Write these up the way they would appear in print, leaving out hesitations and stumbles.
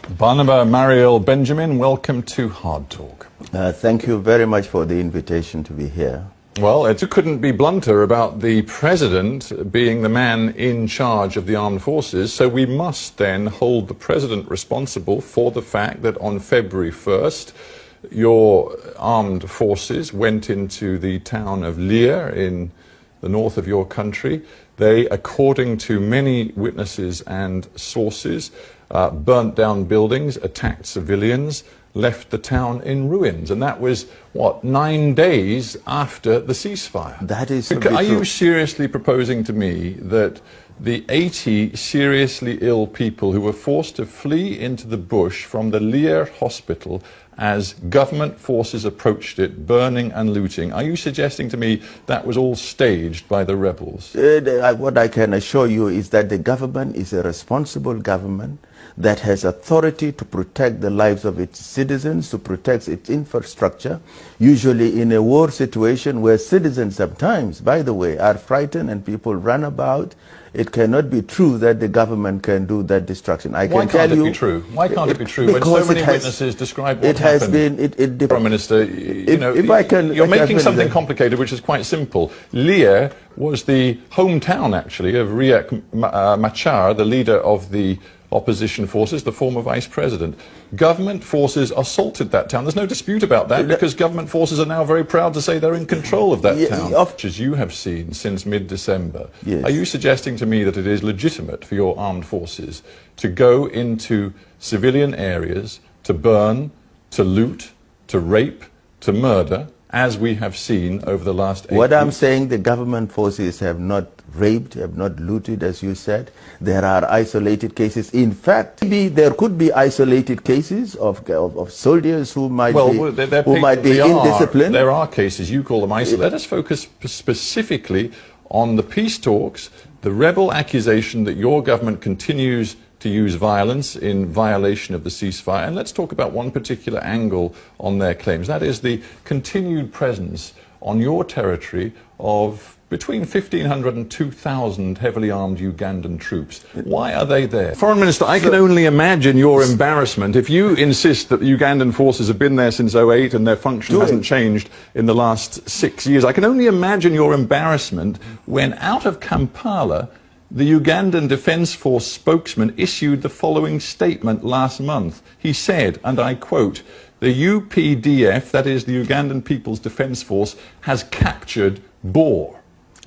Barnaba, Marial, Benjamin, welcome to Hard Talk. Thank you very much for the invitation to be here. Well, it couldn't be blunter about the president being the man in charge of the armed forces, so we must then hold the president responsible for the fact that on February 1st, your armed forces went into the town of Leer in the north of your country. They, according to many witnesses and sources, burnt down buildings, attacked civilians, left the town in ruins. And that was, what, 9 days after the ceasefire? That is Are you seriously proposing to me that the 80 seriously ill people who were forced to flee into the bush from the Leer hospital as government forces approached it, burning and looting, are you suggesting to me that was all staged by the rebels? What I can assure you is that the government is a responsible government that has authority to protect the lives of its citizens, to protect its infrastructure, usually in a war situation where citizens sometimes, by the way, are frightened and people run about. It cannot be true that the government can do that destruction. Why can't it be true? Why can't it be true when so many witnesses describe what happened? Prime Minister, you're making something complicated which is quite simple. Leer was the hometown, actually, of Riek Machar, the leader of the opposition forces, the former vice president. Government forces assaulted that town. There's no dispute about that because government forces are now very proud to say they're in control of that town. As you have seen since mid-December, are you suggesting to me that it is legitimate for your armed forces to go into civilian areas, to burn, to loot, to rape, to murder, as we have seen over the last 8 weeks? What I'm saying, the government forces have not raped, have not looted, as you said. There are isolated cases. In fact, maybe there could be isolated cases of soldiers who might be indisciplined. There are cases, you call them isolated. Let us focus specifically on the peace talks, the rebel accusation that your government continues to use violence in violation of the ceasefire. And let's talk about one particular angle on their claims. That is the continued presence on your territory of between 1,500 and 2,000 heavily armed Ugandan troops. Why are they there? Foreign Minister, I can only imagine your embarrassment if you insist that the Ugandan forces have been there since 2008 and their function hasn't changed in the last 6 years. I can only imagine your embarrassment when out of Kampala, the Ugandan Defence Force spokesman issued the following statement last month. He said, and I quote, "The UPDF, that is the Ugandan People's Defence Force, has captured Bor."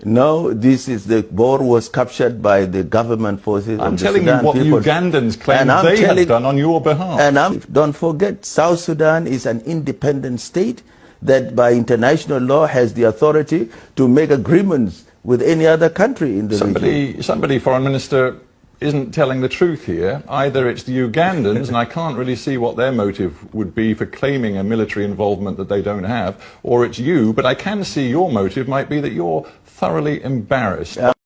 No, the Bor was captured by the government forces. I'm telling you what the Ugandans claim they have done on your behalf. And don't forget, South Sudan is an independent state that by international law has the authority to make agreements with any other country in the region. Somebody, Foreign Minister, isn't telling the truth here. Either it's the Ugandans, and I can't really see what their motive would be for claiming a military involvement that they don't have, or it's you, but I can see your motive might be that you're thoroughly embarrassed.